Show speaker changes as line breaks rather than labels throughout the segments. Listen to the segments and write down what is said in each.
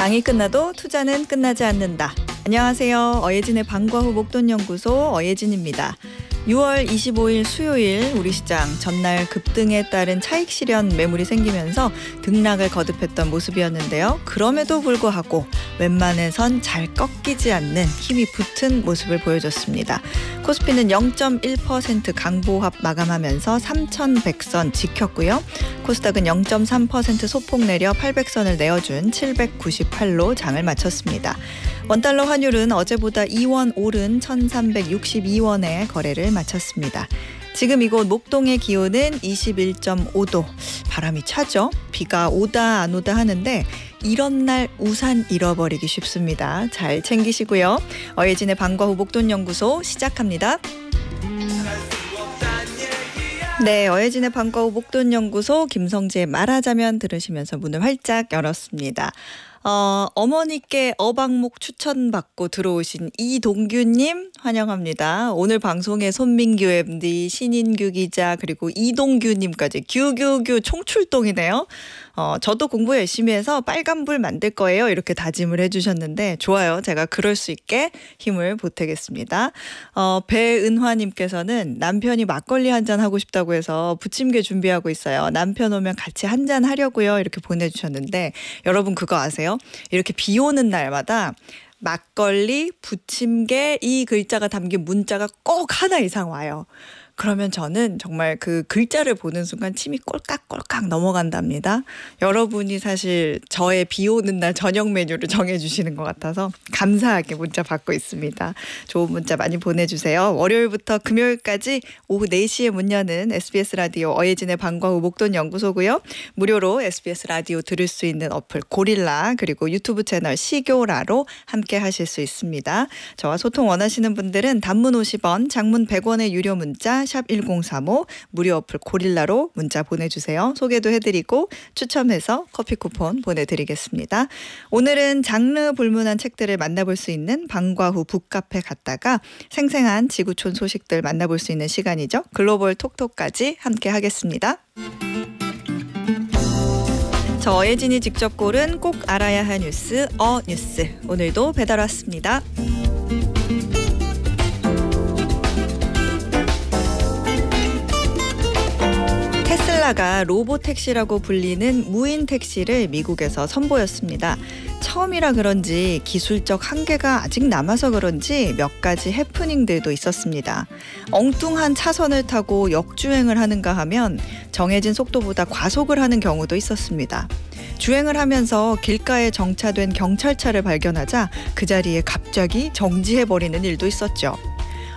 장이 끝나도 투자는 끝나지 않는다. 안녕하세요. 어예진의 방과후 목돈연구소 어예진입니다. 6월 25일 수요일 우리 시장 전날 급등에 따른 차익 실현 매물이 생기면서 등락을 거듭했던 모습이었는데요. 그럼에도 불구하고 웬만해선 잘 꺾이지 않는 힘이 붙은 모습을 보여줬습니다. 코스피는 0.1% 강보합 마감하면서 3,100선 지켰고요. 코스닥은 0.3% 소폭 내려 800선을 내어준 798로 장을 마쳤습니다. 원달러 환율은 어제보다 2원 오른 1,362원에 거래를 마쳤습니다. 지금 이곳 목동의 기온은 21.5도. 바람이 차죠? 비가 오다 안 오다 하는데 이런 날 우산 잃어버리기 쉽습니다. 잘 챙기시고요. 어예진의 방과후 목돈연구소 시작합니다. 네, 어예진의 방과후 목돈연구소 김성지의 말하자면 들으시면서 문을 활짝 열었습니다. 어머니께 어방목 추천받고 들어오신 이동규님 환영합니다. 오늘 방송에 손민규 MD, 신인규 기자 그리고 이동규님까지 규규규 총출동이네요. 저도 공부 열심히 해서 빨간불 만들 거예요. 이렇게 다짐을 해주셨는데 좋아요. 제가 그럴 수 있게 힘을 보태겠습니다. 배은화님께서는 남편이 막걸리 한잔 하고 싶다고 해서 부침개 준비하고 있어요. 남편 오면 같이 한잔 하려고요. 이렇게 보내주셨는데 여러분 그거 아세요? 이렇게 비 오는 날마다 막걸리, 부침개 이 글자가 담긴 문자가 꼭 하나 이상 와요. 그러면 저는 정말 그 글자를 보는 순간 침이 꼴깍꼴깍 넘어간답니다. 여러분이 사실 저의 비 오는 날 저녁 메뉴를 정해주시는 것 같아서 감사하게 문자 받고 있습니다. 좋은 문자 많이 보내주세요. 월요일부터 금요일까지 오후 4시에 문 여는 SBS 라디오 어예진의 방과후 목돈연구소고요. 무료로 SBS 라디오 들을 수 있는 어플 고릴라 그리고 유튜브 채널 시교라로 함께 하실 수 있습니다. 저와 소통 원하시는 분들은 단문 50원, 장문 100원의 유료 문자 샵 1035 무료 어플 고릴라로 문자 보내주세요. 소개도 해드리고 추첨해서 커피 쿠폰 보내드리겠습니다. 오늘은 장르 불문한 책들을 만나볼 수 있는 방과후 북카페 갔다가 생생한 지구촌 소식들 만나볼 수 있는 시간이죠. 글로벌 톡톡까지 함께 하겠습니다. 저 어예진이 직접 고른 꼭 알아야 할 뉴스 어뉴스 오늘도 배달 왔습니다. 테슬라가 로보택시라고 불리는 무인 택시를 미국에서 선보였습니다. 처음이라 그런지 기술적 한계가 아직 남아서 그런지 몇 가지 해프닝들도 있었습니다. 엉뚱한 차선을 타고 역주행을 하는가 하면 정해진 속도보다 과속을 하는 경우도 있었습니다. 주행을 하면서 길가에 정차된 경찰차를 발견하자 그 자리에 갑자기 정지해버리는 일도 있었죠.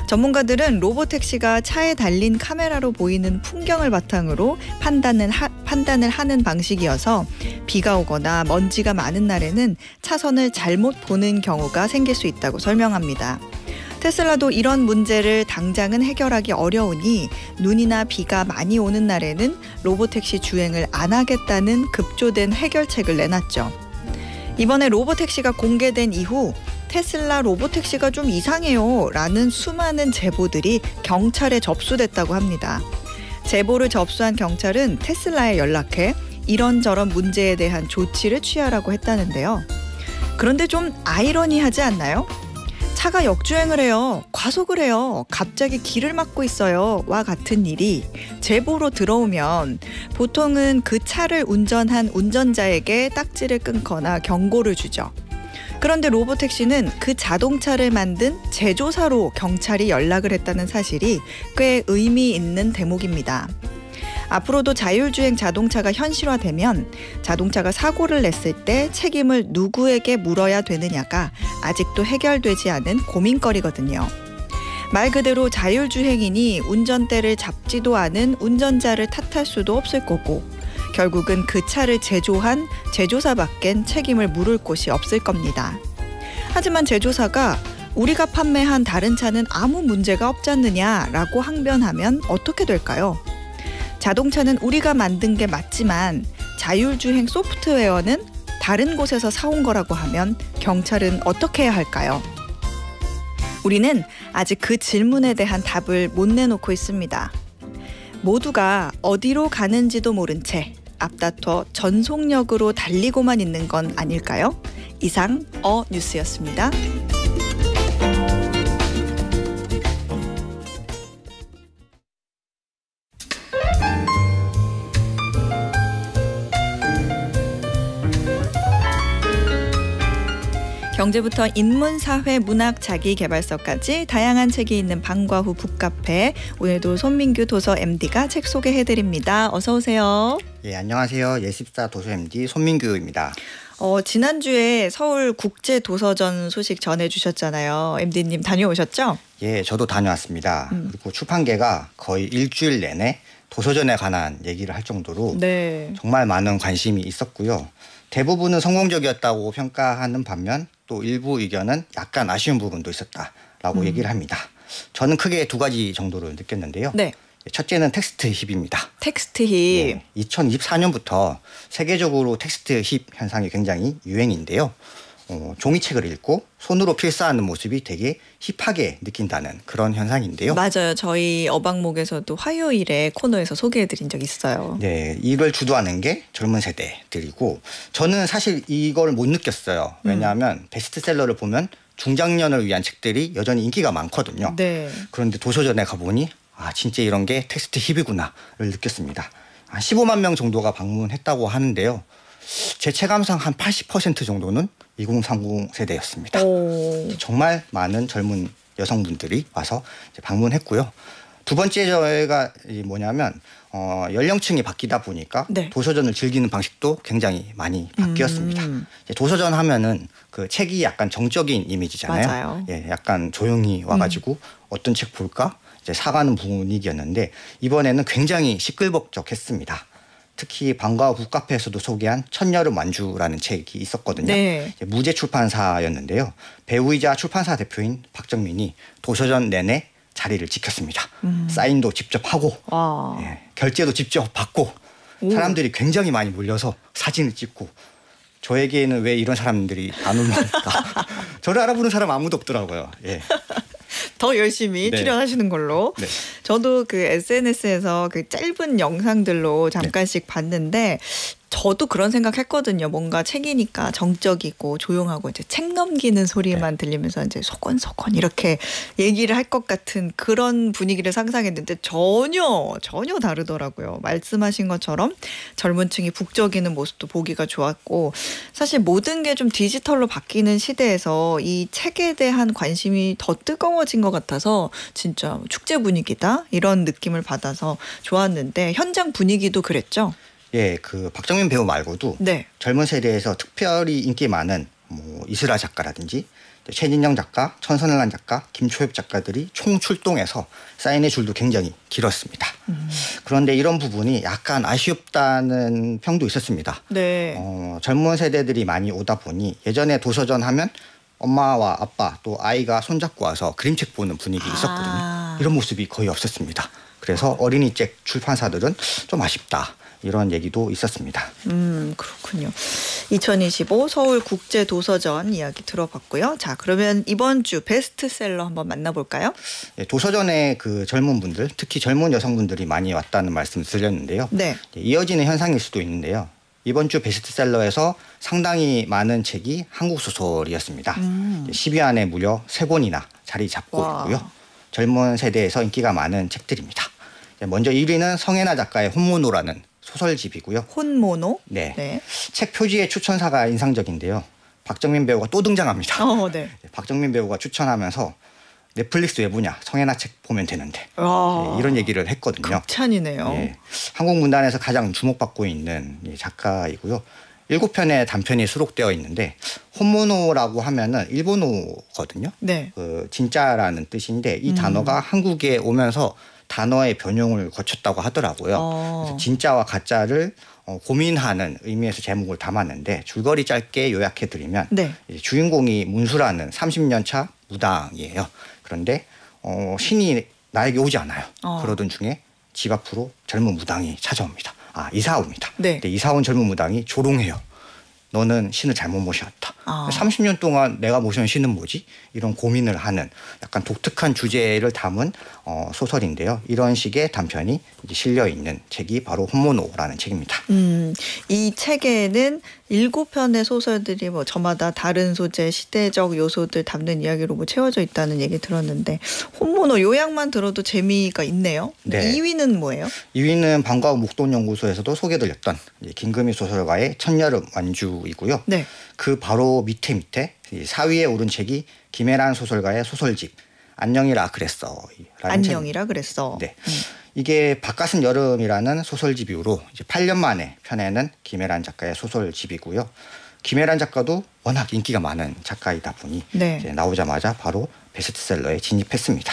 전문가들은 로보택시가 차에 달린 카메라로 보이는 풍경을 바탕으로 판단을 하는 방식이어서 비가 오거나 먼지가 많은 날에는 차선을 잘못 보는 경우가 생길 수 있다고 설명합니다. 테슬라도 이런 문제를 당장은 해결하기 어려우니 눈이나 비가 많이 오는 날에는 로보택시 주행을 안 하겠다는 급조된 해결책을 내놨죠. 이번에 로보택시가 공개된 이후 테슬라 로보택시가 좀 이상해요 라는 수많은 제보들이 경찰에 접수됐다고 합니다. 제보를 접수한 경찰은 테슬라에 연락해 이런저런 문제에 대한 조치를 취하라고 했다는데요. 그런데 좀 아이러니하지 않나요? 차가 역주행을 해요. 과속을 해요. 갑자기 길을 막고 있어요. 와 같은 일이 제보로 들어오면 보통은 그 차를 운전한 운전자에게 딱지를 끊거나 경고를 주죠. 그런데 로보택시는 그 자동차를 만든 제조사로 경찰이 연락을 했다는 사실이 꽤 의미 있는 대목입니다. 앞으로도 자율주행 자동차가 현실화되면 자동차가 사고를 냈을 때 책임을 누구에게 물어야 되느냐가 아직도 해결되지 않은 고민거리거든요. 말 그대로 자율주행이니 운전대를 잡지도 않은 운전자를 탓할 수도 없을 거고 결국은 그 차를 제조한 제조사밖엔 책임을 물을 곳이 없을 겁니다. 하지만 제조사가 우리가 판매한 다른 차는 아무 문제가 없지 않느냐라고 항변하면 어떻게 될까요? 자동차는 우리가 만든 게 맞지만 자율주행 소프트웨어는 다른 곳에서 사온 거라고 하면 경찰은 어떻게 해야 할까요? 우리는 아직 그 질문에 대한 답을 못 내놓고 있습니다. 모두가 어디로 가는지도 모른 채 앞다퉈 전속력으로 달리고만 있는 건 아닐까요? 이상 뉴스였습니다. 경제부터 인문, 사회, 문학, 자기계발서까지 다양한 책이 있는 방과후 북카페. 오늘도 손민규 도서 MD가 책 소개해드립니다. 어서 오세요.
예, 안녕하세요. 예습사 도서 MD 손민규입니다.
지난주에 서울 국제도서전 소식 전해주셨잖아요. MD님 다녀오셨죠?
예, 저도 다녀왔습니다. 그리고 출판계가 거의 일주일 내내 도서전에 관한 얘기를 할 정도로
네.
정말 많은 관심이 있었고요. 대부분은 성공적이었다고 평가하는 반면 또 일부 의견은 약간 아쉬운 부분도 있었다라고 얘기를 합니다. 저는 크게 두 가지 정도로 느꼈는데요.
네.
첫째는 텍스트 힙입니다.
텍스트 힙.
2024년부터 세계적으로 텍스트 힙 현상이 굉장히 유행인데요. 종이책을 읽고 손으로 필사하는 모습이 되게 힙하게 느낀다는 그런 현상인데요.
맞아요. 저희 어방목에서도 화요일에 코너에서 소개해드린 적 있어요.
네, 이걸 주도하는 게 젊은 세대들이고 저는 사실 이걸 못 느꼈어요. 왜냐하면 베스트셀러를 보면 중장년을 위한 책들이 여전히 인기가 많거든요.
네.
그런데 도서전에 가보니 진짜 이런 게 텍스트 힙이구나를 느꼈습니다. 한 15만 명 정도가 방문했다고 하는데요. 제 체감상 한 80% 정도는 2030 세대였습니다. 정말 많은 젊은 여성분들이 와서 이제 방문했고요. 두 번째 저희가 뭐냐면 연령층이 바뀌다 보니까
네.
도서전을 즐기는 방식도 굉장히 많이 바뀌었습니다. 도서전 하면은 그 책이 약간 정적인 이미지잖아요.
맞아요.
예, 약간 조용히 와가지고 어떤 책 볼까 이제 사가는 분위기였는데 이번에는 굉장히 시끌벅적했습니다. 특히 방과후 북카페에서도 소개한 첫여름 완주라는 책이 있었거든요.
네.
무제 출판사였는데요. 배우이자 출판사 대표인 박정민이 도서전 내내 자리를 지켰습니다. 사인도 직접 하고 예, 결제도 직접 받고 사람들이 굉장히 많이 몰려서 사진을 찍고 저에게는 왜 이런 사람들이 안 올라올까. 저를 알아보는 사람 아무도 없더라고요. 예.
더 열심히
네.
출연하시는 걸로.
네.
저도 그 SNS에서 그 짧은 영상들로 잠깐씩 봤는데 저도 그런 생각했거든요. 뭔가 책이니까 정적이고 조용하고 이제 책 넘기는 소리만 들리면서 이제 소곤소곤 이렇게 얘기를 할 것 같은 그런 분위기를 상상했는데 전혀 다르더라고요. 말씀하신 것처럼 젊은 층이 북적이는 모습도 보기가 좋았고 사실 모든 게 좀 디지털로 바뀌는 시대에서 이 책에 대한 관심이 더 뜨거워진 것 같아서 진짜 축제 분위기다 이런 느낌을 받아서 좋았는데 현장 분위기도 그랬죠?
예, 그 박정민 배우 말고도
네.
젊은 세대에서 특별히 인기 많은 이슬아 작가라든지 최진영 작가, 천선란 작가, 김초엽 작가들이 총 출동해서 사인의 줄도 굉장히 길었습니다. 그런데 이런 부분이 약간 아쉽다는 평도 있었습니다.
네.
젊은 세대들이 많이 오다 보니 예전에 도서전 하면 엄마와 아빠 또 아이가 손잡고 와서 그림책 보는 분위기 있었거든요. 이런 모습이 거의 없었습니다. 그래서 어린이책 출판사들은 좀 아쉽다. 이런 얘기도 있었습니다.
그렇군요. 2025 서울 국제도서전 이야기 들어봤고요. 자, 그러면 이번 주 베스트셀러 한번 만나볼까요?
네, 도서전에 그 젊은 분들, 특히 젊은 여성분들이 많이 왔다는 말씀 드렸는데요.
네.
이어지는 현상일 수도 있는데요. 이번 주 베스트셀러에서 상당히 많은 책이 한국 소설이었습니다. 10위 안에 무려 3권이나 자리 잡고 있고요. 젊은 세대에서 인기가 많은 책들입니다. 먼저 1위는 성혜나 작가의 혼모노라는 소설집이고요.
혼모노?
네.
네.
책 표지의 추천사가 인상적인데요. 박정민 배우가 또 등장합니다.
네.
박정민 배우가 추천하면서 넷플릭스 왜 보냐. 성혜나 책 보면 되는데. 예, 이런 얘기를 했거든요.
극찬이네요.
예, 한국 문단에서 가장 주목받고 있는 작가이고요. 7편의 단편이 수록되어 있는데 혼모노라고 하면은 일본어거든요.
네.
진짜라는 뜻인데 이 단어가 한국에 오면서 단어의 변형을 거쳤다고 하더라고요. 그래서 진짜와 가짜를 고민하는 의미에서 제목을 담았는데 줄거리 짧게 요약해드리면
네.
이제 주인공이 문수라는 30년 차 무당이에요. 그런데 신이 나에게 오지 않아요. 그러던 중에 집 앞으로 젊은 무당이 찾아옵니다. 이사 옵니다.
네.
근데 이사 온 젊은 무당이 조롱해요. 너는 신을 잘못 모셔왔다.
아.
30년 동안 내가 모셔온 신은 뭐지? 이런 고민을 하는 약간 독특한 주제를 담은 소설인데요. 이런 식의 단편이 이제 실려 있는 책이 바로 혼모노라는 책입니다.
이 책에는 7편의 소설들이 뭐 저마다 다른 소재, 시대적 요소들 담는 이야기로 뭐 채워져 있다는 얘기 들었는데 혼모노 요약만 들어도 재미가 있네요.
네.
2위는 뭐예요?
2위는 방과후 목돈연구소에서도 소개드렸던 김금희 소설가의 첫여름 완주이고요.
네.
그 바로 밑에 4위에 오른 책이 김애란 소설가의 소설집 안녕이라 그랬어.
안녕이라 그랬어.
네. 이게 바깥은 여름이라는 소설집 이후로 이제 8년 만에 펴내는 김애란 작가의 소설집이고요. 김애란 작가도 워낙 인기가 많은 작가이다 보니
네.
이제 나오자마자 바로 베스트셀러에 진입했습니다.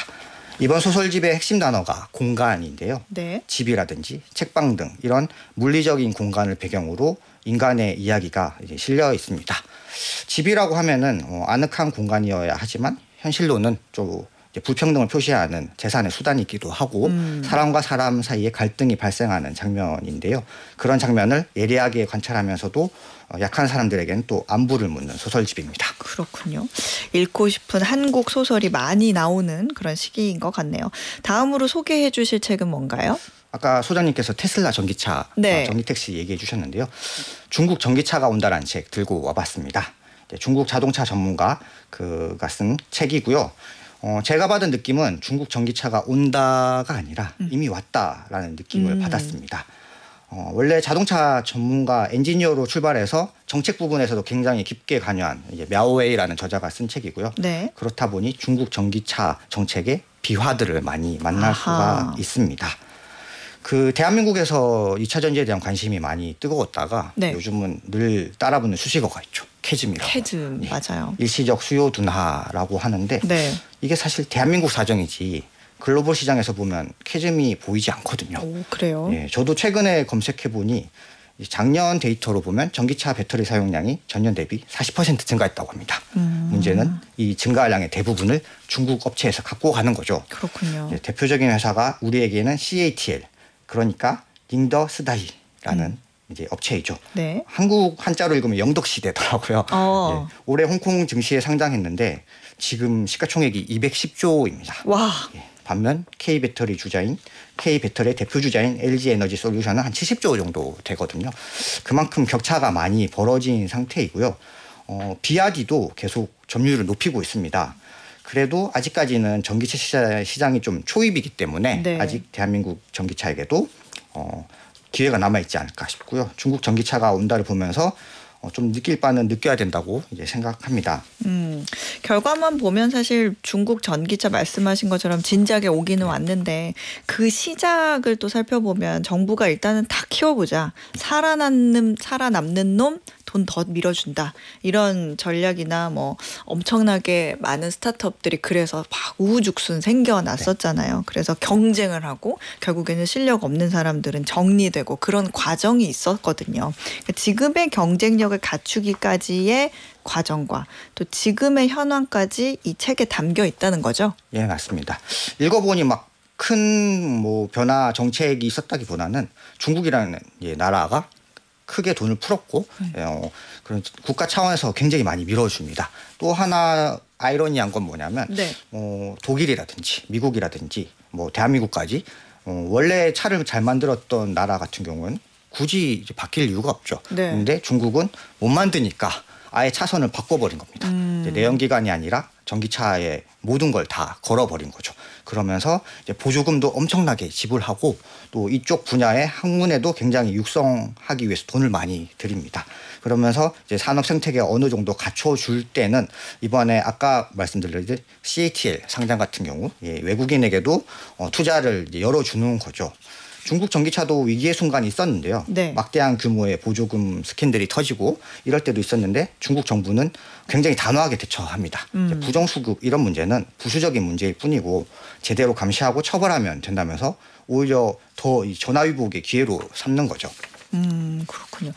이번 소설집의 핵심 단어가 공간인데요.
네.
집이라든지 책방 등 이런 물리적인 공간을 배경으로 인간의 이야기가 이제 실려 있습니다. 집이라고 하면은 아늑한 공간이어야 하지만 현실로는 좀 이제 불평등을 표시하는 재산의 수단이기도 하고 사람과 사람 사이에 갈등이 발생하는 장면인데요. 그런 장면을 예리하게 관찰하면서도 약한 사람들에게는 또 안부를 묻는 소설집입니다.
그렇군요. 읽고 싶은 한국 소설이 많이 나오는 그런 시기인 것 같네요. 다음으로 소개해 주실 책은 뭔가요?
아까 소장님께서 테슬라 전기차,
네.
전기택시 얘기해 주셨는데요. 중국 전기차가 온다라는 책 들고 와봤습니다. 중국 자동차 전문가 그가 쓴 책이고요. 제가 받은 느낌은 중국 전기차가 온다가 아니라 이미 왔다라는 느낌을 받았습니다. 원래 자동차 전문가 엔지니어로 출발해서 정책 부분에서도 굉장히 깊게 관여한 이제 мя오웨이라는 저자가 쓴 책이고요.
네.
그렇다 보니 중국 전기차 정책의 비화들을 많이 만날 수가 있습니다. 그 대한민국에서 2차 전지에 대한 관심이 많이 뜨거웠다가
네.
요즘은 늘 따라붙는 수식어가 있죠. 캐즘이라고.
캐즘
네.
맞아요.
일시적 수요 둔화라고 하는데
네.
이게 사실 대한민국 사정이지 글로벌 시장에서 보면 캐즘이 보이지 않거든요.
오, 그래요?
예, 저도 최근에 검색해 보니 작년 데이터로 보면 전기차 배터리 사용량이 전년 대비 40% 증가했다고 합니다. 문제는 이 증가량의 대부분을 중국 업체에서 갖고 가는 거죠.
그렇군요.
예, 대표적인 회사가 우리에게는 CATL 그러니까 닝더 스다이라는 이제 업체이죠.
네.
한국 한자로 읽으면 영덕시대더라고요. 예, 올해 홍콩 증시에 상장했는데 지금 시가총액이 210조입니다.
와.
예, 반면 K배터리 주자인 K배터리의 대표 주자인 LG에너지솔루션은 한 70조 정도 되거든요. 그만큼 격차가 많이 벌어진 상태이고요. 비아디도 계속 점유율을 높이고 있습니다. 그래도 아직까지는 전기차 시장이 좀 초입이기 때문에
네.
아직 대한민국 전기차에게도 기회가 남아있지 않을까 싶고요. 중국 전기차가 온다를 보면서 좀 느낄 바는 느껴야 된다고 이제 생각합니다.
결과만 보면 사실 중국 전기차 말씀하신 것처럼 진작에 오기는 왔는데 그 시작을 또 살펴보면 정부가 일단은 다 키워보자. 살아남는 놈 돈 더 밀어준다. 이런 전략이나 뭐 엄청나게 많은 스타트업들이 그래서 막 우후죽순 생겨났었잖아요. 그래서 경쟁을 하고 결국에는 실력 없는 사람들은 정리되고 그런 과정이 있었거든요. 그러니까 지금의 경쟁력을 갖추기까지의 과정과 또 지금의 현황까지 이 책에 담겨 있다는 거죠.
예, 맞습니다. 읽어보니 막 큰 뭐 변화 정책이 있었다기보다는 중국이라는 나라가 크게 돈을 풀었고 그런 국가 차원에서 굉장히 많이 밀어줍니다. 또 하나 아이러니한 건 뭐냐면
네.
독일이라든지 미국이라든지 뭐 대한민국까지 원래 차를 잘 만들었던 나라 같은 경우는 굳이 이제 바뀔 이유가 없죠.
네.
그런데 중국은 못 만드니까 아예 차선을 바꿔버린 겁니다. 이제 내연기관이 아니라 전기차에 모든 걸 다 걸어버린 거죠. 그러면서 이제 보조금도 엄청나게 지불하고 또 이쪽 분야의 학문에도 굉장히 육성하기 위해서 돈을 많이 들입니다. 그러면서 이제 산업 생태계가 어느 정도 갖춰줄 때는 이번에 아까 말씀드렸듯이 CATL 상장 같은 경우 외국인에게도 투자를 이제 열어주는 거죠. 중국 전기차도 위기의 순간이 있었는데요.
네.
막대한 규모의 보조금 스캔들이 터지고 이럴 때도 있었는데 중국 정부는 굉장히 단호하게 대처합니다. 부정수급 이런 문제는 부수적인 문제일 뿐이고 제대로 감시하고 처벌하면 된다면서 오히려 더 이 전화위복의 기회로 삼는 거죠.
그렇군요.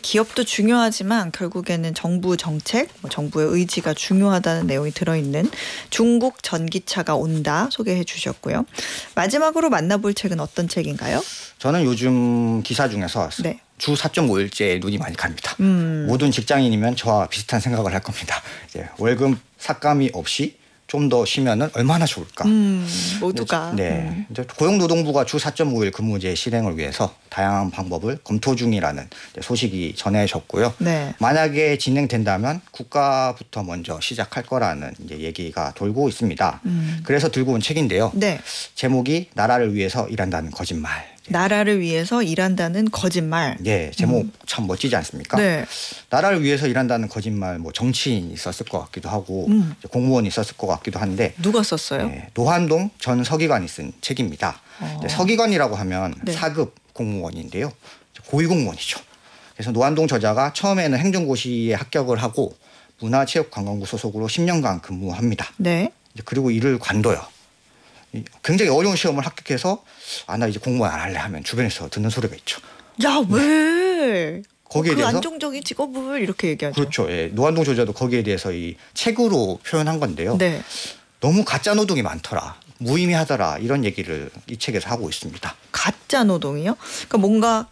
기업도 중요하지만 결국에는 정부 정책, 정부의 의지가 중요하다는 내용이 들어있는 중국 전기차가 온다 소개해 주셨고요. 마지막으로 만나볼 책은 어떤 책인가요?
저는 요즘 기사 중에서
네.
주 4.5일째 눈이 많이 갑니다. 모든 직장인이면 저와 비슷한 생각을 할 겁니다. 이제 월급 삭감이 없이 좀 더 쉬면은 얼마나 좋을까.
모두가.
네. 이제 고용노동부가 주 4.5일 근무제 실행을 위해서 다양한 방법을 검토 중이라는 소식이 전해졌고요.
네.
만약에 진행된다면 국가부터 먼저 시작할 거라는 이제 얘기가 돌고 있습니다. 그래서 들고 온 책인데요.
네.
제목이 나라를 위해서 일한다는 거짓말.
나라를 위해서 일한다는 거짓말.
네, 제목 참 멋지지 않습니까?
네.
나라를 위해서 일한다는 거짓말, 뭐 정치인이 썼을 것 같기도 하고 공무원이 썼을 것 같기도 한데
누가 썼어요?
네, 노환동 전 서기관이 쓴 책입니다. 서기관이라고 하면
네.
4급 공무원인데요, 고위공무원이죠. 그래서 노환동 저자가 처음에는 행정고시에 합격을 하고 문화체육관광부 소속으로 10년간 근무합니다.
네.
그리고 이를 관둬요. 굉장히 어려운 시험을 합격해서 나 이제 공무원 안 할래 하면 주변에서 듣는 소리가 있죠.
야, 왜?
거기에
그
대해서
안정적인 직업을 이렇게 얘기하죠.
그렇죠. 예. 노환동 저자도 거기에 대해서 이 책으로 표현한 건데요.
네.
너무 가짜 노동이 많더라, 무의미하더라, 이런 얘기를 이 책에서 하고 있습니다.
가짜 노동이요? 그러니까 뭔가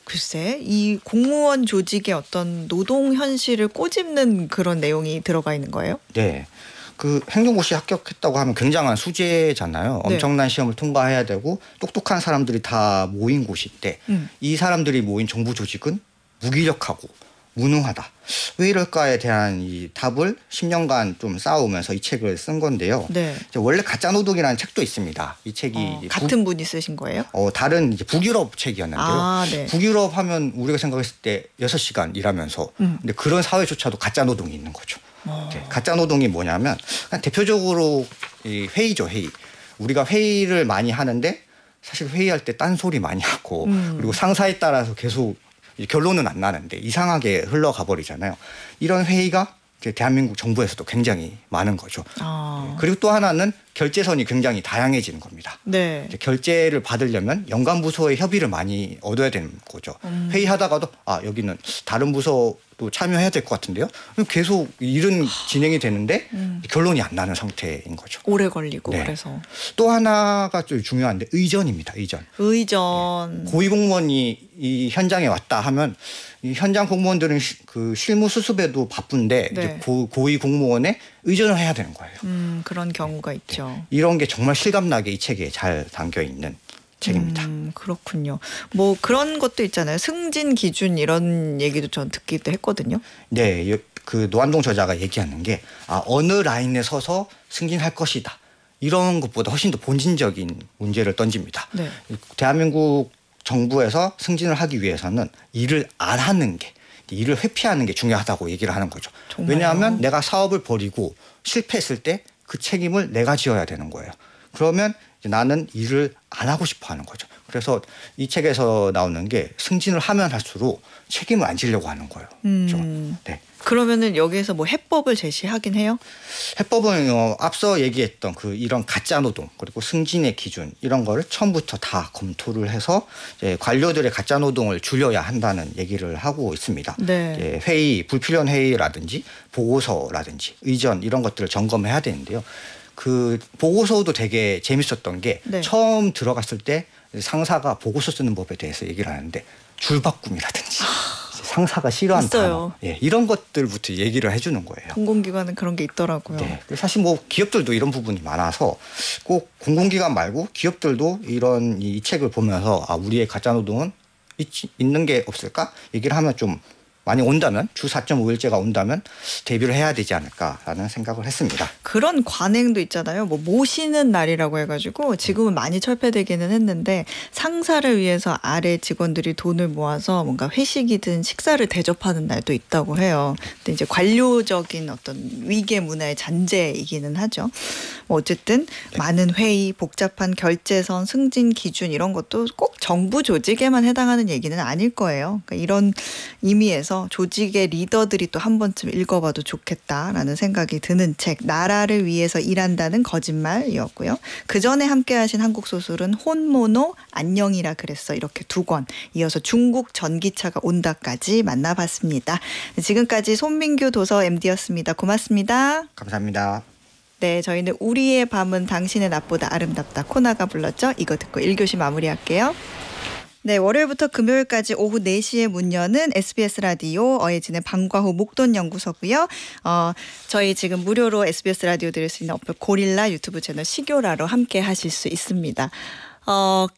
글쎄 이 공무원 조직의 어떤 노동 현실을 꼬집는 그런 내용이 들어가 있는 거예요?
네. 그 행정고시 합격했다고 하면 굉장한 수재잖아요.
네.
엄청난 시험을 통과해야 되고 똑똑한 사람들이 다 모인 곳인데 이 사람들이 모인 정부 조직은 무기력하고 무능하다. 왜 이럴까에 대한 이 답을 10년간 좀 쌓아오면서 이 책을 쓴 건데요.
네.
원래 가짜 노동이라는 책도 있습니다. 이 책이 이제
같은 분이 쓰신 거예요?
다른 이제 북유럽 책이었는데요.
아, 네.
북유럽 하면 우리가 생각했을 때 6시간 일하면서 근데 그런 사회조차도 가짜 노동이 있는 거죠. 가짜 노동이 뭐냐면 그냥 대표적으로 이 회의죠, 회의. 우리가 회의를 많이 하는데 사실 회의할 때 딴소리 많이 하고 그리고 상사에 따라서 계속 결론은 안 나는데 이상하게 흘러가 버리잖아요. 이런 회의가 대한민국 정부에서도 굉장히 많은 거죠. 그리고 또 하나는 결제선이 굉장히 다양해지는 겁니다.
네.
결제를 받으려면 연관 부서의 협의를 많이 얻어야 되는 거죠. 회의하다가도 여기는 다른 부서도 참여해야 될 것 같은데요. 계속 일은 진행이 되는데 결론이 안 나는 상태인 거죠.
오래 걸리고.
네.
그래서
또 하나가 좀 중요한데 의전입니다. 의전. 고위공무원이 이 현장에 왔다 하면 이 현장 공무원들은 그 실무 수습에도 바쁜데
네.
이제 고위 공무원에 의전을 해야 되는 거예요.
그런 경우가 있죠.
이런 게 정말 실감나게 이 책에 잘 담겨 있는 책입니다.
그렇군요. 뭐 그런 것도 있잖아요. 승진 기준 이런 얘기도 전 듣기도 했거든요.
네, 그 노환동 저자가 얘기하는 게 어느 라인에 서서 승진할 것이다. 이런 것보다 훨씬 더 본질적인 문제를 던집니다.
네.
대한민국 정부에서 승진을 하기 위해서는 일을 안 하는 게, 일을 회피하는 게 중요하다고 얘기를 하는 거죠.
정말요?
왜냐하면 내가 사업을 벌이고 실패했을 때 그 책임을 내가 지어야 되는 거예요. 그러면 이제 나는 일을 안 하고 싶어 하는 거죠. 그래서 이 책에서 나오는 게 승진을 하면 할수록 책임을 안 지려고 하는 거예요. 네.
그러면은 여기에서 뭐 해법을 제시하긴 해요?
해법은 앞서 얘기했던 이런 가짜 노동 그리고 승진의 기준 이런 거를 처음부터 다 검토를 해서 이제 관료들의 가짜 노동을 줄여야 한다는 얘기를 하고 있습니다.
네.
회의, 불필요한 회의라든지 보고서라든지 의전 이런 것들을 점검해야 되는데요. 그 보고서도 되게 재밌었던 게
네.
처음 들어갔을 때 상사가 보고서 쓰는 법에 대해서 얘기를 하는데 줄바꿈이라든지 상사가 싫어하는 단어, 이런 것들부터 얘기를 해주는 거예요.
공공기관은 그런 게 있더라고요.
네. 사실 뭐 기업들도 이런 부분이 많아서 꼭 공공기관 말고 기업들도 이런 이 책을 보면서 우리의 가짜노동은 있는 게 없을까? 얘기를 하면 좀 많이 온다면 주 4.5일제가 온다면 대비를 해야 되지 않을까라는 생각을 했습니다.
그런 관행도 있잖아요. 뭐 모시는 날이라고 해가지고 지금은 많이 철폐되기는 했는데 상사를 위해서 아래 직원들이 돈을 모아서 뭔가 회식이든 식사를 대접하는 날도 있다고 해요. 근데 이제 관료적인 어떤 위계 문화의 잔재이기는 하죠. 뭐 어쨌든 많은 회의, 복잡한 결제선, 승진 기준 이런 것도 꼭 정부 조직에만 해당하는 얘기는 아닐 거예요. 그러니까 이런 의미에서 조직의 리더들이 또 한 번쯤 읽어봐도 좋겠다라는 생각이 드는 책 나라를 위해서 일한다는 거짓말이었고요. 그 전에 함께하신 한국 소설은 혼모노 안녕이라 그랬어 이렇게 2권 이어서 중국 전기차가 온다까지 만나봤습니다. 지금까지 손민규 도서 MD였습니다. 고맙습니다.
감사합니다.
네, 저희는 우리의 밤은 당신의 낮보다 아름답다 코나가 불렀죠. 이거 듣고 1교시 마무리할게요. 네, 월요일부터 금요일까지 오후 4시에 문 여는 SBS 라디오 어예진의 방과후 목돈연구소고요. 저희 지금 무료로 SBS 라디오 들을 수 있는 어플 고릴라 유튜브 채널 시교라로 함께 하실 수 있습니다.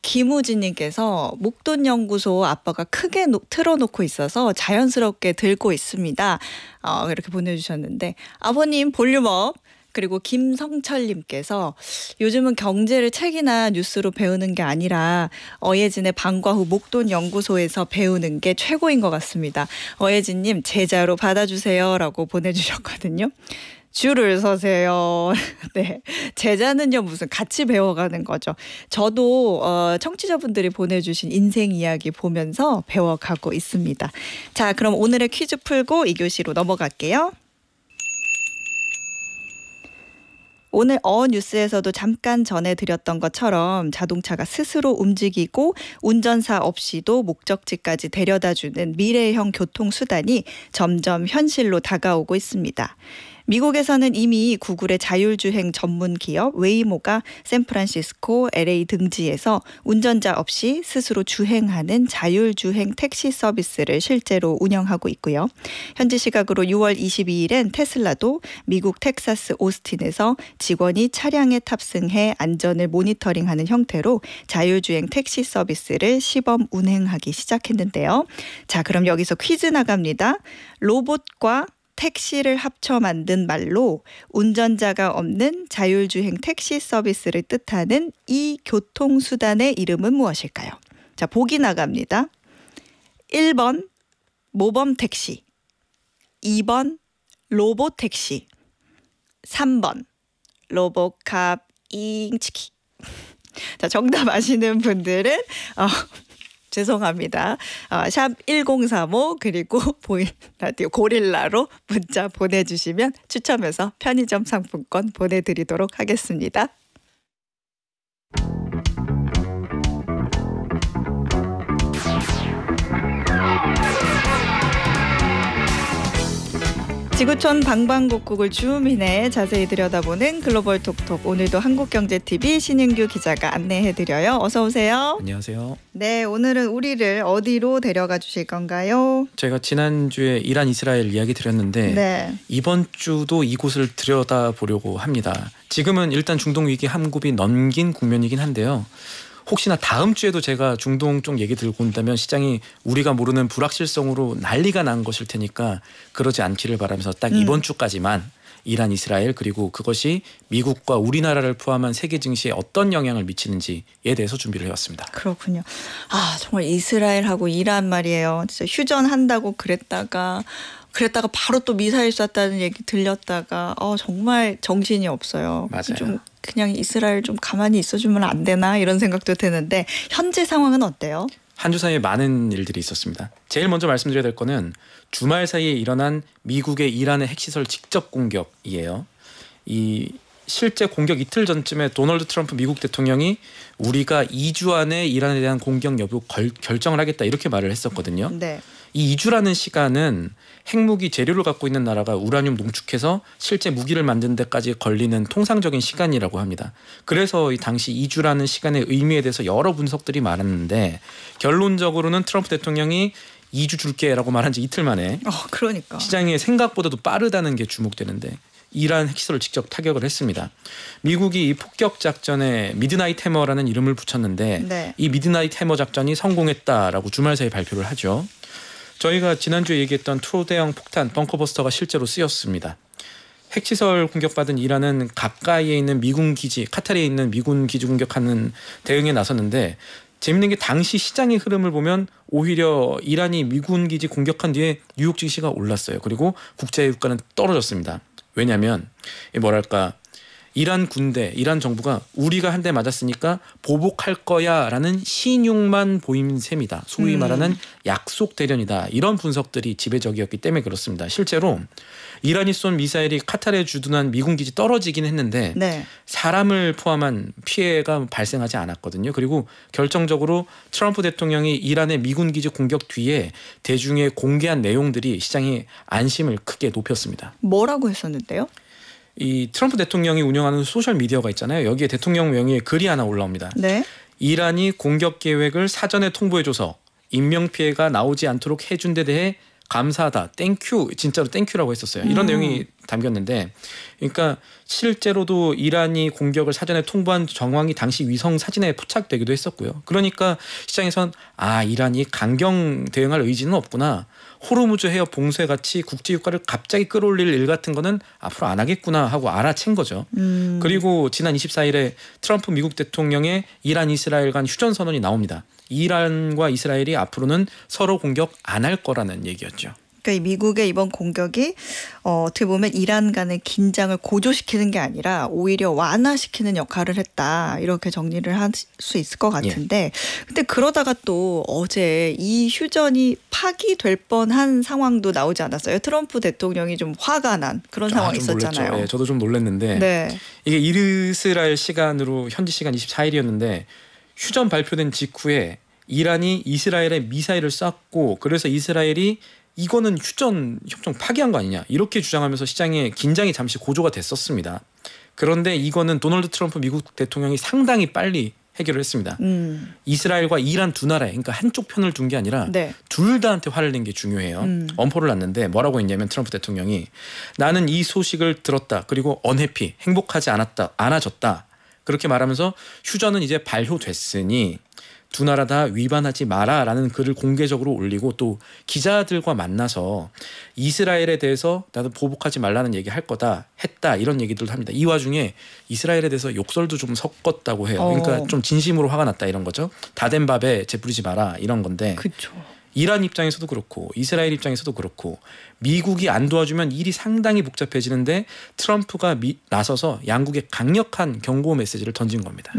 김우진님께서 목돈연구소 아빠가 크게 틀어놓고 있어서 자연스럽게 들고 있습니다. 이렇게 보내주셨는데 아버님 볼륨업. 그리고 김성철님께서 요즘은 경제를 책이나 뉴스로 배우는 게 아니라 어예진의 방과후 목돈연구소에서 배우는 게 최고인 것 같습니다. 어예진님 제자로 받아주세요라고 보내주셨거든요. 줄을 서세요. 네, 제자는요 무슨 같이 배워가는 거죠. 저도 청취자분들이 보내주신 인생 이야기 보면서 배워가고 있습니다. 자, 그럼 오늘의 퀴즈 풀고 2교시로 넘어갈게요. 오늘 뉴스에서도 잠깐 전해드렸던 것처럼 자동차가 스스로 움직이고 운전사 없이도 목적지까지 데려다주는 미래형 교통수단이 점점 현실로 다가오고 있습니다. 미국에서는 이미 구글의 자율주행 전문 기업 웨이모가 샌프란시스코, LA 등지에서 운전자 없이 스스로 주행하는 자율주행 택시 서비스를 실제로 운영하고 있고요. 현지 시각으로 6월 22일엔 테슬라도 미국 텍사스 오스틴에서 직원이 차량에 탑승해 안전을 모니터링하는 형태로 자율주행 택시 서비스를 시범 운행하기 시작했는데요. 자, 그럼 여기서 퀴즈 나갑니다. 로봇과 택시를 합쳐 만든 말로 운전자가 없는 자율주행 택시 서비스를 뜻하는 이 교통수단의 이름은 무엇일까요? 자, 보기 나갑니다. 1번 모범택시, 2번 로봇택시, 3번 로보캅 잉치키. 자, 정답 아시는 분들은 죄송합니다. 샵 1035 그리고 보이는 라디오 고릴라로 문자 보내주시면 추첨해서 편의점 상품권 보내드리도록 하겠습니다. 지구촌 방방곡곡을 주민에 자세히 들여다보는 글로벌 톡톡. 오늘도 한국경제TV 신윤규 기자가 안내해드려요. 어서 오세요.
안녕하세요.
네, 오늘은 우리를 어디로 데려가 주실 건가요?
제가 지난주에 이란 이스라엘 이야기 드렸는데
네.
이번 주도 이곳을 들여다보려고 합니다. 지금은 일단 중동 위기 한 굽이 넘긴 국면이긴 한데요. 혹시나 다음 주에도 제가 중동 쪽 얘기 들고 온다면 시장이 우리가 모르는 불확실성으로 난리가 난 것일 테니까 그러지 않기를 바라면서 딱 이번 주까지만 이란, 이스라엘 그리고 그것이 미국과 우리나라를 포함한 세계 증시에 어떤 영향을 미치는지에 대해서 준비를 해왔습니다.
그렇군요. 정말 이스라엘하고 이란 말이에요. 진짜 휴전한다고 그랬다가 바로 또 미사일 쐈다는 얘기 들렸다가 정말 정신이 없어요.
맞아요.
좀 그냥 이스라엘 좀 가만히 있어주면 안 되나 이런 생각도 드는데 현재 상황은 어때요?
한 주 사이에 많은 일들이 있었습니다. 제일 먼저 말씀드려야 될 거는 주말 사이에 일어난 미국의 이란의 핵시설 직접 공격이에요. 이 실제 공격 이틀 전쯤에 도널드 트럼프 미국 대통령이 우리가 2주 안에 이란에 대한 공격 여부 결정을 하겠다 이렇게 말을 했었거든요.
네.
이 2주라는 시간은 핵무기 재료를 갖고 있는 나라가 우라늄 농축해서 실제 무기를 만드는 데까지 걸리는 통상적인 시간이라고 합니다. 그래서 이 당시 2주라는 시간의 의미에 대해서 여러 분석들이 많았는데 결론적으로는 트럼프 대통령이 2주 줄게라고 말한 지 이틀 만에
그러니까.
시장의 생각보다도 빠르다는 게 주목되는데 이란 핵시설을 직접 타격을 했습니다. 미국이 이 폭격 작전에 미드나잇 해머라는 이름을 붙였는데
네.
이 미드나잇 해머 작전이 성공했다라고 주말 사이에 발표를 하죠. 저희가 지난주에 얘기했던 초대형 폭탄 벙커버스터가 실제로 쓰였습니다. 핵시설 공격받은 이란은 가까이에 있는 미군 기지, 카타르에 있는 미군 기지 공격하는 대응에 나섰는데 재밌는 게 당시 시장의 흐름을 보면 오히려 이란이 미군 기지 공격한 뒤에 뉴욕 증시가 올랐어요. 그리고 국제 유가는 떨어졌습니다. 왜냐하면 이란 군대, 이란 정부가 우리가 한 대 맞았으니까 보복할 거야 라는 신용만 보인 셈이다. 소위 말하는 약속 대련이다. 이런 분석들이 지배적이었기 때문에 그렇습니다. 실제로 이란이 쏜 미사일이 카타르에 주둔한 미군 기지 떨어지긴 했는데
네.
사람을 포함한 피해가 발생하지 않았거든요. 그리고 결정적으로 트럼프 대통령이 이란의 미군 기지 공격 뒤에 대중에 공개한 내용들이 시장의 안심을 크게 높였습니다.
뭐라고 했었는데요?
이 트럼프 대통령이 운영하는 소셜 미디어가 있잖아요. 여기에 대통령 명의의 글이 하나 올라옵니다.
네.
이란이 공격 계획을 사전에 통보해줘서 인명피해가 나오지 않도록 해준 데 대해 감사하다. 땡큐. 진짜로 땡큐라고 했었어요. 이런 내용이 담겼는데 그러니까 실제로도 이란이 공격을 사전에 통보한 정황이 당시 위성 사진에 포착되기도 했었고요. 그러니까 시장에선 이란이 강경 대응할 의지는 없구나. 호르무즈 해협 봉쇄 같이 국제 유가를 갑자기 끌어올릴 일 같은 거는 앞으로 안 하겠구나 하고 알아챈 거죠. 그리고 지난 24일에 트럼프 미국 대통령의 이란 이스라엘 간 휴전 선언이 나옵니다. 이란과 이스라엘이 앞으로는 서로 공격 안 할 거라는 얘기였죠.
그러니까 미국의 이번 공격이 어떻게 보면 이란 간의 긴장을 고조시키는 게 아니라 오히려 완화시키는 역할을 했다. 이렇게 정리를 할 수 있을 것 같은데 근데 그러다가 또 어제 이 휴전이 파기될 뻔한 상황도 나오지 않았어요? 트럼프 대통령이 좀 화가 난 그런 상황이 있었잖아요.
네, 저도 좀 놀랐는데
네.
이게 이스라엘 시간으로 현지 시간 24일이었는데 휴전 발표된 직후에 이란이 이스라엘에 미사일을 쐈고 그래서 이스라엘이 이거는 휴전 협정 파기한 거 아니냐 이렇게 주장하면서 시장에 긴장이 잠시 고조가 됐었습니다. 그런데 이거는 도널드 트럼프 미국 대통령이 상당히 빨리 해결을 했습니다. 이스라엘과 이란 두 나라에 그러니까 한쪽 편을 둔 게 아니라
네.
둘 다한테 화를 낸 게 중요해요. 엄포를 놨는데 뭐라고 했냐면 트럼프 대통령이 나는 이 소식을 들었다. 그리고 언해피 행복하지 않아졌다. 그렇게 말하면서 휴전은 이제 발효됐으니 두 나라 다 위반하지 마라라는 글을 공개적으로 올리고 또 기자들과 만나서 이스라엘에 대해서 나도 보복하지 말라는 얘기 할 거다 했다 이런 얘기들도 합니다. 이 와중에 이스라엘에 대해서 욕설도 좀 섞었다고 해요. 그러니까 좀 진심으로 화가 났다 이런 거죠. 다 된 밥에 재 뿌리지 마라 이런 건데
그렇죠.
이란 입장에서도 그렇고 이스라엘 입장에서도 그렇고 미국이 안 도와주면 일이 상당히 복잡해지는데 트럼프가 나서서 양국에 강력한 경고 메시지를 던진 겁니다.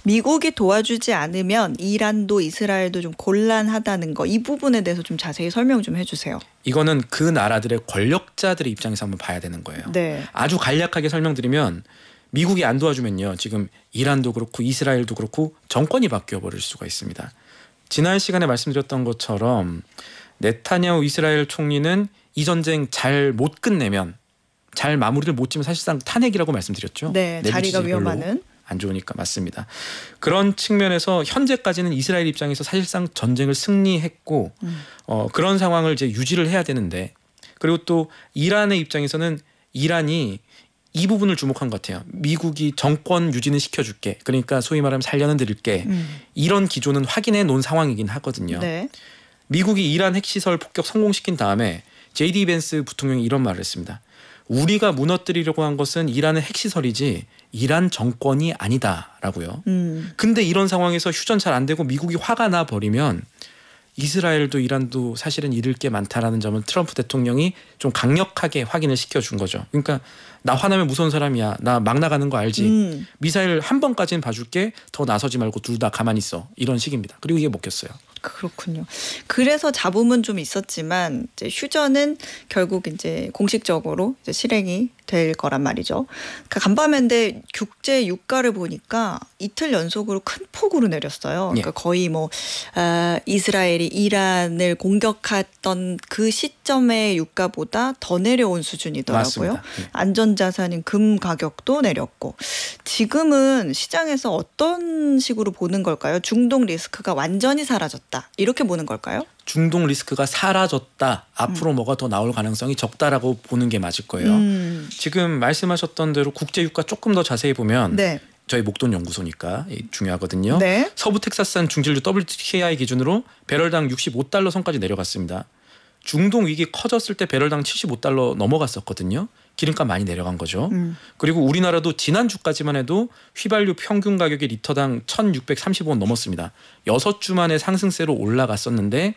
미국이 도와주지 않으면 이란도 이스라엘도 좀 곤란하다는 거 이 부분에 대해서 좀 자세히 설명 좀 해주세요.
이거는 그 나라들의 권력자들의 입장에서 한번 봐야 되는 거예요.
네.
아주 간략하게 설명드리면 미국이 안 도와주면요. 지금 이란도 그렇고 이스라엘도 그렇고 정권이 바뀌어버릴 수가 있습니다. 지난 시간에 말씀드렸던 것처럼 네타냐후 이스라엘 총리는 이 전쟁 잘 못 끝내면 잘 마무리를 못 지면 사실상 탄핵이라고 말씀드렸죠.
네, 자리가 위험하는.
안 좋으니까 맞습니다. 그런 측면에서 현재까지는 이스라엘 입장에서 사실상 전쟁을 승리했고 그런 상황을 이제 유지를 해야 되는데 그리고 또 이란의 입장에서는 이란이 이 부분을 주목한 것 같아요. 미국이 정권 유지는 시켜줄게. 그러니까 소위 말하면 살려는 드릴게. 이런 기조는 확인해 놓은 상황이긴 하거든요.
네.
미국이 이란 핵시설 폭격 성공시킨 다음에 JD 벤스 부통령이 이런 말을 했습니다. 우리가 무너뜨리려고 한 것은 이란의 핵시설이지 이란 정권이 아니다라고요. 근데 이런 상황에서 휴전 잘 안 되고 미국이 화가 나 버리면 이스라엘도 이란도 사실은 잃을 게 많다라는 점은 트럼프 대통령이 좀 강력하게 확인을 시켜준 거죠. 그러니까 나 화나면 무서운 사람이야. 나 막 나가는 거 알지. 미사일 한 번까지는 봐줄게. 더 나서지 말고 둘 다 가만히 있어. 이런 식입니다. 그리고 이게 먹혔어요.
그렇군요. 그래서 잡음은 좀 있었지만 이제 휴전은 결국 이제 공식적으로 이제 실행이 될 거란 말이죠. 그러니까 간밤인데 국제 유가를 보니까 이틀 연속으로 큰 폭으로 내렸어요. 그러니까 거의 뭐 이스라엘이 이란을 공격했던 그 시점의 유가보다 더 내려온 수준이더라고요.
맞습니다.
안전자산인 금 가격도 내렸고 지금은 시장에서 어떤 식으로 보는 걸까요? 중동 리스크가 완전히 사라졌다. 이렇게 보는 걸까요?
중동 리스크가 사라졌다. 앞으로 뭐가 더 나올 가능성이 적다라고 보는 게 맞을 거예요. 지금 말씀하셨던 대로 국제 유가 조금 더 자세히 보면
네.
저희 목돈 연구소니까 중요하거든요.
네.
서부 텍사스산 중진류 WTI 기준으로 배럴당 65달러 선까지 내려갔습니다. 중동 위기 커졌을 때 배럴당 75달러 넘어갔었거든요. 기름값 많이 내려간 거죠. 그리고 우리나라도 지난주까지만 해도 휘발유 평균 가격이 리터당 1,635원 넘었습니다. 6주 만에 상승세로 올라갔었는데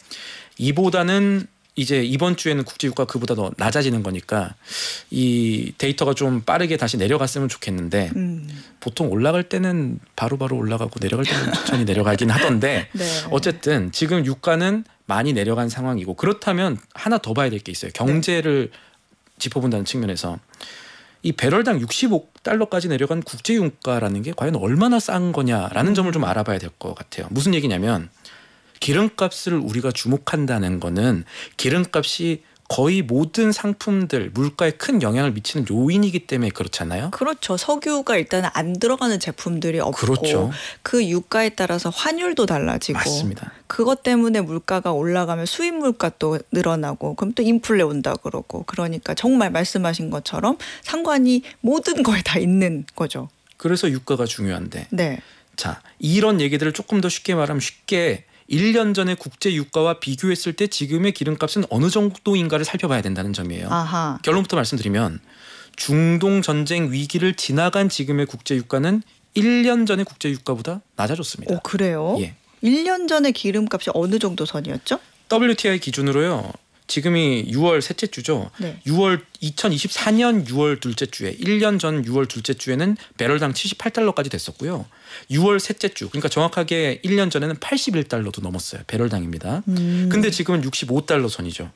이보다는 이제 이번 주에는 국제유가 그보다 더 낮아지는 거니까 이 데이터가 좀 빠르게 다시 내려갔으면 좋겠는데 보통 올라갈 때는 바로바로 올라가고 내려갈 때는 천천히 내려가긴 하던데
네.
어쨌든 지금 유가는 많이 내려간 상황이고 그렇다면 하나 더 봐야 될 게 있어요. 경제를 짚어본다는 측면에서 이 배럴당 65달러까지 내려간 국제유가라는 게 과연 얼마나 싼 거냐라는 점을 좀 알아봐야 될 것 같아요. 무슨 얘기냐면 기름값을 우리가 주목한다는 거는 기름값이 거의 모든 상품들 물가에 큰 영향을 미치는 요인이기 때문에 그렇잖아요.
그렇죠. 석유가 일단 안 들어가는 제품들이 없고
그렇죠.
그 유가에 따라서 환율도 달라지고
맞습니다.
그것 때문에 물가가 올라가면 수입 물가 또 늘어나고 그럼 또 인플레 온다 그러고 그러니까 정말 말씀하신 것처럼 상관이 모든 거에 다 있는 거죠.
그래서 유가가 중요한데
네.
자, 이런 얘기들을 조금 더 쉽게 말하면 쉽게 1년 전의 국제 유가와 비교했을 때 지금의 기름값은 어느 정도인가를 살펴봐야 된다는 점이에요.
아하.
결론부터 말씀드리면 중동 전쟁 위기를 지나간 지금의 국제 유가는 1년 전의 국제 유가보다 낮아졌습니다.
오, 그래요?
예.
1년 전에 기름값이 어느 정도 선이었죠?
WTI 기준으로요. 지금이 6월 셋째 주죠.
네.
2024년 6월 둘째 주에 1년 전 6월 둘째 주에는 배럴당 78달러까지 됐었고요. 6월 셋째 주 그러니까 정확하게 1년 전에는 81달러도 넘었어요. 배럴당입니다. 근데 지금은 65달러 선이죠.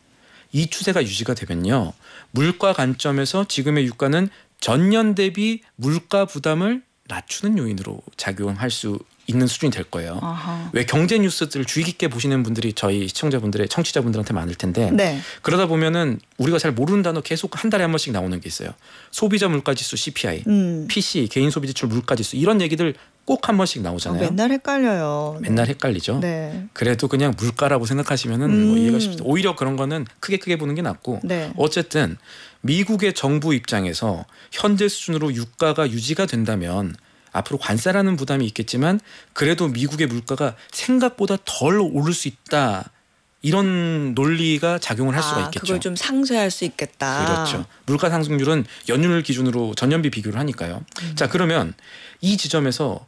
이 추세가 유지가 되면요. 물가 관점에서 지금의 유가는 전년 대비 물가 부담을 낮추는 요인으로 작용할 수 있는 수준이 될 거예요.
아하.
왜 경제 뉴스들을 주의 깊게 보시는 분들이 저희 시청자분들의 청취자분들한테 많을 텐데
네.
그러다 보면은 우리가 잘 모르는 단어 계속 한 달에 한 번씩 나오는 게 있어요. 소비자 물가지수 CPI, PC 개인 소비 지출 물가지수 이런 얘기들 꼭 한 번씩 나오잖아요.
맨날 헷갈려요.
맨날 헷갈리죠.
네.
그래도 그냥 물가라고 생각하시면은 뭐 이해가 쉽죠. 오히려 그런 거는 크게 보는 게 낫고
네.
어쨌든 미국의 정부 입장에서 현재 수준으로 유가가 유지가 된다면 앞으로 관세라는 부담이 있겠지만 그래도 미국의 물가가 생각보다 덜 오를 수 있다. 이런 논리가 작용을 할 수가 있겠죠.
그걸 좀 상쇄할 수 있겠다.
그렇죠. 물가 상승률은 연율 기준으로 전년비 비교를 하니까요. 자, 그러면 이 지점에서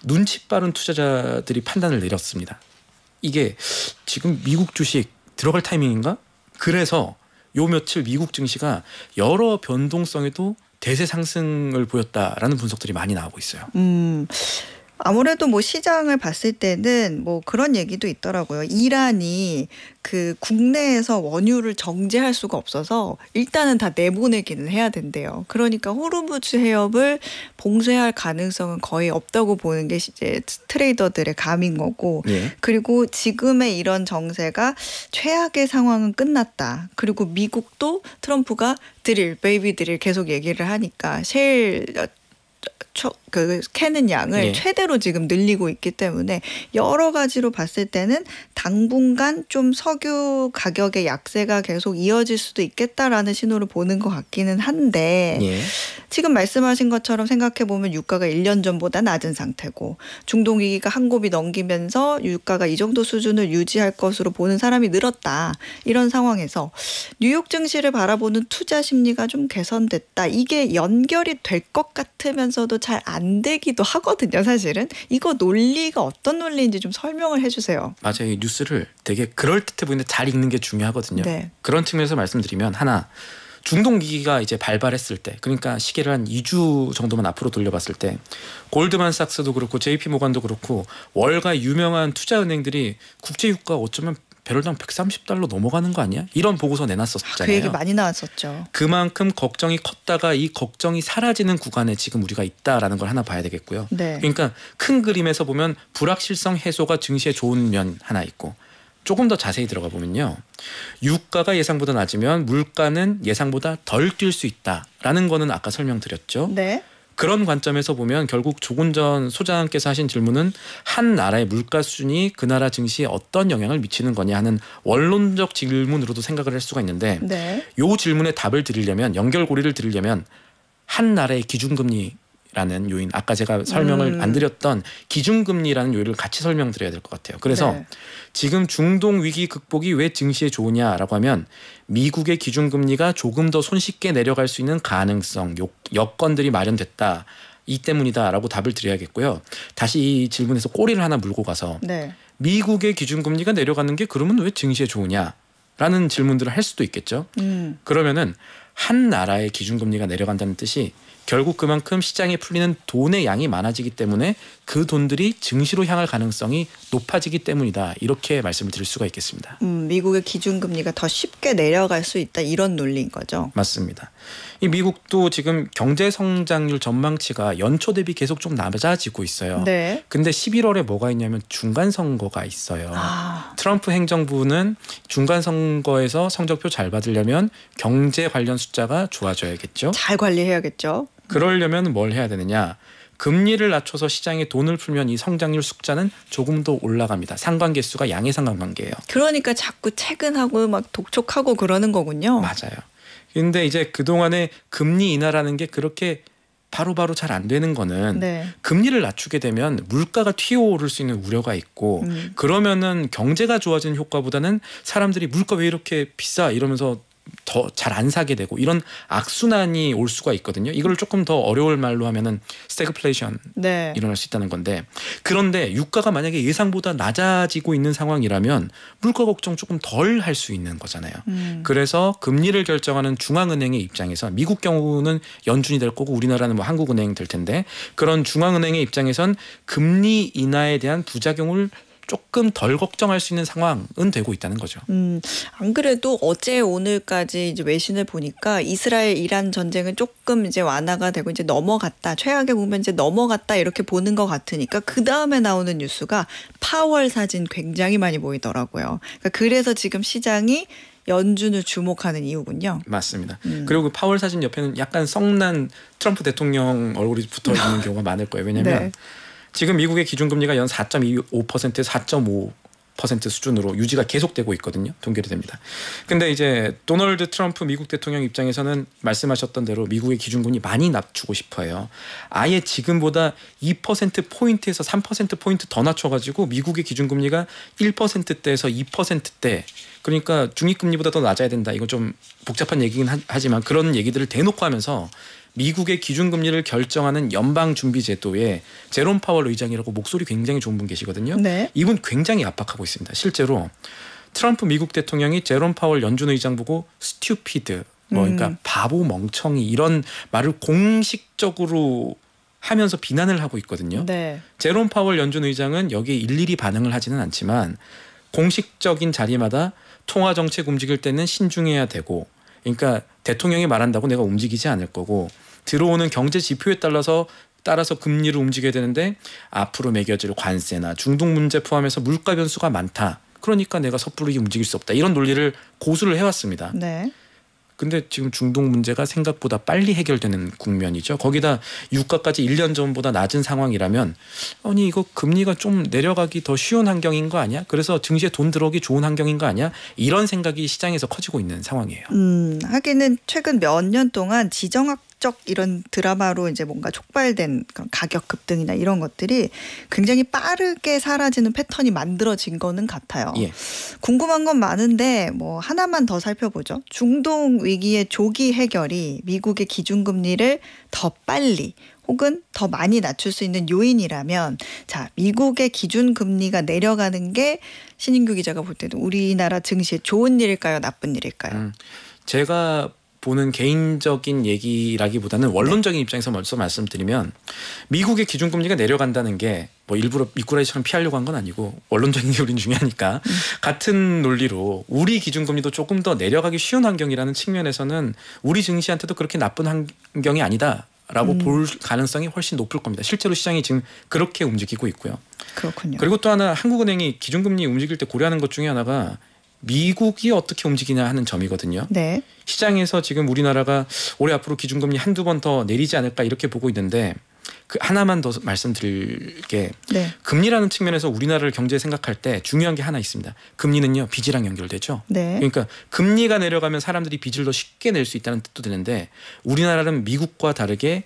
눈치 빠른 투자자들이 판단을 내렸습니다. 이게 지금 미국 주식 들어갈 타이밍인가? 그래서 요 며칠 미국 증시가 여러 변동성에도 대세 상승을 보였다라는 분석들이 많이 나오고 있어요.
아무래도 뭐 시장을 봤을 때는 뭐 그런 얘기도 있더라고요. 이란이 그 국내에서 원유를 정제할 수가 없어서 일단은 다 내보내기는 해야 된대요. 그러니까 호르무즈 해협을 봉쇄할 가능성은 거의 없다고 보는 게 이제 트레이더들의 감인 거고
예.
그리고 지금의 이런 정세가 최악의 상황은 끝났다. 그리고 미국도 트럼프가 베이비 드릴 계속 얘기를 하니까 캐는 양을
예.
최대로 지금 늘리고 있기 때문에 여러 가지로 봤을 때는 당분간 좀 석유 가격의 약세가 계속 이어질 수도 있겠다라는 신호를 보는 것 같기는 한데
예.
지금 말씀하신 것처럼 생각해보면 유가가 1년 전보다 낮은 상태고 중동 위기가 한 곱이 넘기면서 유가가 이 정도 수준을 유지할 것으로 보는 사람이 늘었다. 이런 상황에서 뉴욕 증시를 바라보는 투자 심리가 좀 개선됐다. 이게 연결이 될 것 같으면서도 잘 안 되기도 하거든요. 사실은. 이거 논리가 어떤 논리인지 좀 설명을 해주세요.
맞아요. 이 뉴스를 되게 그럴듯해 보이는데 잘 읽는 게 중요하거든요.
네.
그런 측면에서 말씀드리면 하나 중동 위기가 이제 발발했을 때 그러니까 시계를 한 2주 정도만 앞으로 돌려봤을 때 골드만삭스도 그렇고 JP 모건도 그렇고 월가 유명한 투자은행들이 국제유가 어쩌면 배럴당 130달러 넘어가는 거 아니야? 이런 보고서 내놨었잖아요.
그 얘기 많이 나왔었죠.
그만큼 걱정이 컸다가 이 걱정이 사라지는 구간에 지금 우리가 있다라는 걸 하나 봐야 되겠고요.
네.
그러니까 큰 그림에서 보면 불확실성 해소가 증시에 좋은 면 하나 있고 조금 더 자세히 들어가 보면요. 유가가 예상보다 낮으면 물가는 예상보다 덜 뛸 수 있다라는 거는 아까 설명드렸죠.
네.
그런 관점에서 보면 결국 조근전 소장께서 하신 질문은 한 나라의 물가 수준이 그 나라 증시에 어떤 영향을 미치는 거냐 하는 원론적 질문으로도 생각을 할 수가 있는데
네.
이 질문에 답을 드리려면 연결고리를 드리려면 한 나라의 기준금리라는 요인 아까 제가 설명을 안 드렸던 기준금리라는 요인을 같이 설명드려야 될 것 같아요. 그래서
네.
지금 중동 위기 극복이 왜 증시에 좋으냐라고 하면 미국의 기준금리가 조금 더 손쉽게 내려갈 수 있는 가능성, 여건들이 마련됐다. 이 때문이다라고 답을 드려야겠고요. 다시 이 질문에서 꼬리를 하나 물고 가서
네.
미국의 기준금리가 내려가는 게 그러면 왜 증시에 좋으냐라는 질문들을 할 수도 있겠죠. 그러면은 한 나라의 기준금리가 내려간다는 뜻이 결국 그만큼 시장에 풀리는 돈의 양이 많아지기 때문에 그 돈들이 증시로 향할 가능성이 높아지기 때문이다. 이렇게 말씀을 드릴 수가 있겠습니다.
미국의 기준금리가 더 쉽게 내려갈 수 있다 이런 논리인 거죠.
맞습니다. 이 미국도 지금 경제 성장률 전망치가 연초 대비 계속 좀 낮아지고 있어요.
네.
근데 11월에 뭐가 있냐면 중간 선거가 있어요. 트럼프 행정부는 중간 선거에서 성적표 잘 받으려면 경제 관련 숫자가 좋아져야겠죠.
잘 관리해야겠죠.
그러려면 뭘 해야 되느냐? 금리를 낮춰서 시장에 돈을 풀면 이 성장률 숫자는 조금 더 올라갑니다. 상관계수가 양의 상관관계예요.
그러니까 자꾸 퇴근하고 막 독촉하고 그러는 거군요.
맞아요. 근데 이제 그동안에 금리 인하라는 게 그렇게 바로바로 잘 안 되는 거는
네.
금리를 낮추게 되면 물가가 튀어오를 수 있는 우려가 있고 그러면은 경제가 좋아지는 효과보다는 사람들이 물가 왜 이렇게 비싸 이러면서 더 잘 안 사게 되고 이런 악순환이 올 수가 있거든요. 이걸 조금 더 어려울 말로 하면은 스태그플레이션
네.
일어날 수 있다는 건데 그런데 유가가 만약에 예상보다 낮아지고 있는 상황이라면 물가 걱정 조금 덜 할 수 있는 거잖아요. 그래서 금리를 결정하는 중앙은행의 입장에서 미국 경우는 연준이 될 거고 우리나라는 뭐 한국은행 될 텐데 그런 중앙은행의 입장에선 금리 인하에 대한 부작용을 조금 덜 걱정할 수 있는 상황은 되고 있다는 거죠.
안 그래도 어제 오늘까지 이제 외신을 보니까 이스라엘 이란 전쟁은 조금 이제 완화가 되고 이제 넘어갔다. 최악의 보면 이제 넘어갔다 이렇게 보는 것 같으니까 그 다음에 나오는 뉴스가 파월 사진 굉장히 많이 보이더라고요. 그러니까 그래서 지금 시장이 연준을 주목하는 이유군요.
맞습니다. 그리고 그 파월 사진 옆에는 약간 성난 트럼프 대통령 얼굴이 붙어 있는 경우가 많을 거예요. 왜냐하면
네.
지금 미국의 기준금리가 연 4.25%에서 4.5% 수준으로 유지가 계속되고 있거든요. 동결이 됩니다. 근데 이제 도널드 트럼프 미국 대통령 입장에서는 말씀하셨던 대로 미국의 기준금리 많이 낮추고 싶어요. 아예 지금보다 2%포인트에서 3%포인트 더 낮춰가지고 미국의 기준금리가 1%대에서 2%대 그러니까 중립금리보다 더 낮아야 된다. 이거 좀 복잡한 얘기긴 하지만 그런 얘기들을 대놓고 하면서 미국의 기준금리를 결정하는 연방준비제도에 제롬 파월 의장이라고 목소리 굉장히 좋은 분 계시거든요.
네.
이분 굉장히 압박하고 있습니다. 실제로 트럼프 미국 대통령이 제롬 파월 연준 의장 보고 스튜피드 그러니까 바보 멍청이 이런 말을 공식적으로 하면서 비난을 하고 있거든요.
네.
제롬 파월 연준 의장은 여기에 일일이 반응을 하지는 않지만 공식적인 자리마다 통화 정책 움직일 때는 신중해야 되고 그러니까 대통령이 말한다고 내가 움직이지 않을 거고 들어오는 경제 지표에 따라서 금리를 움직여야 되는데 앞으로 매겨질 관세나 중동 문제 포함해서 물가 변수가 많다. 그러니까 내가 섣부르게 움직일 수 없다. 이런 논리를 고수를 해왔습니다.
네.
근데 지금 중동 문제가 생각보다 빨리 해결되는 국면이죠. 거기다 유가까지 1년 전보다 낮은 상황이라면 아니 이거 금리가 좀 내려가기 더 쉬운 환경인 거 아니야? 그래서 증시에 돈 들어오기 좋은 환경인 거 아니야? 이런 생각이 시장에서 커지고 있는 상황이에요.
하기는 최근 몇 년 동안 지정학적 이런 드라마로 이제 뭔가 촉발된 그런 가격 급등이나 이런 것들이 굉장히 빠르게 사라지는 패턴이 만들어진 거는 같아요.
예.
궁금한 건 많은데 뭐 하나만 더 살펴보죠. 중동 위기의 조기 해결이 미국의 기준금리를 더 빨리 혹은 더 많이 낮출 수 있는 요인이라면 자 미국의 기준금리가 내려가는 게 신인규 기자가 볼 때도 우리나라 증시에 좋은 일일까요? 나쁜 일일까요?
제가 보는 개인적인 얘기라기보다는 원론적인 입장에서 먼저 말씀드리면 미국의 기준금리가 내려간다는 게 뭐 일부러 미꾸라지처럼 피하려고 한 건 아니고 원론적인 게 우린 중요하니까 같은 논리로 우리 기준금리도 조금 더 내려가기 쉬운 환경이라는 측면에서는 우리 증시한테도 그렇게 나쁜 환경이 아니다라고 볼 가능성이 훨씬 높을 겁니다. 실제로 시장이 지금 그렇게 움직이고 있고요.
그렇군요.
그리고 또 하나 한국은행이 기준금리 움직일 때 고려하는 것 중에 하나가 미국이 어떻게 움직이냐 하는 점이거든요.
네.
시장에서 지금 우리나라가 올해 앞으로 기준금리 한두 번 더 내리지 않을까 이렇게 보고 있는데 그 하나만 더 말씀드릴 게
네.
금리라는 측면에서 우리나라를 경제 생각할 때 중요한 게 하나 있습니다. 금리는요 빚이랑 연결되죠.
네.
그러니까 금리가 내려가면 사람들이 빚을 더 쉽게 낼 수 있다는 뜻도 되는데 우리나라는 미국과 다르게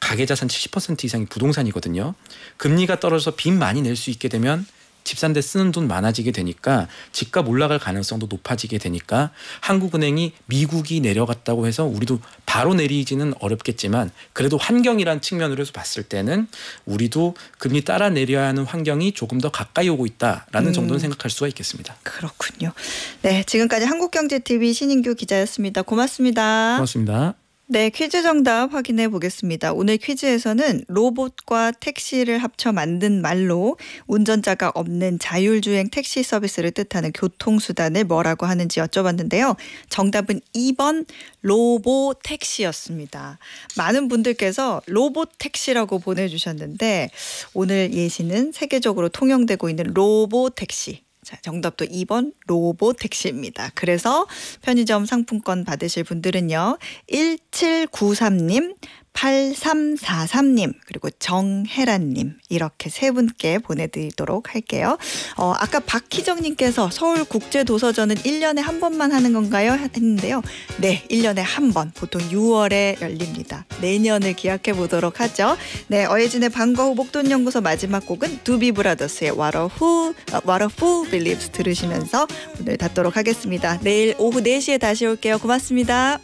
가계자산 70% 이상이 부동산이거든요. 금리가 떨어져서 빚 많이 낼 수 있게 되면 집 산 데 쓰는 돈 많아지게 되니까 집값 올라갈 가능성도 높아지게 되니까 한국은행이 미국이 내려갔다고 해서 우리도 바로 내리지는 어렵겠지만 그래도 환경이란 측면으로 봤을 때는 우리도 금리 따라 내려야 하는 환경이 조금 더 가까이 오고 있다라는 정도는 생각할 수가 있겠습니다.
그렇군요. 네, 지금까지 한국경제TV 신인규 기자였습니다. 고맙습니다.
고맙습니다.
네, 퀴즈 정답 확인해 보겠습니다. 오늘 퀴즈에서는 로봇과 택시를 합쳐 만든 말로 운전자가 없는 자율주행 택시 서비스를 뜻하는 교통수단을 뭐라고 하는지 여쭤봤는데요. 정답은 2번 로보택시였습니다. 많은 분들께서 로봇택시라고 보내주셨는데 오늘 예시는 세계적으로 통용되고 있는 로보택시. 자, 정답도 2번 로보택시입니다. 그래서 편의점 상품권 받으실 분들은요. 1793님, 8343님, 그리고 정혜란님 이렇게 세 분께 보내드리도록 할게요. 아까 박희정님께서 서울국제도서전은 1년에 한 번만 하는 건가요? 했는데요. 네, 1년에 한 번, 보통 6월에 열립니다. 내년을 기약해 보도록 하죠. 네, 어예진의 방과 후 목돈연구소 마지막 곡은 두비브라더스의 What a Fool Believes 들으시면서 오늘 닫도록 하겠습니다. 내일 오후 4시에 다시 올게요. 고맙습니다.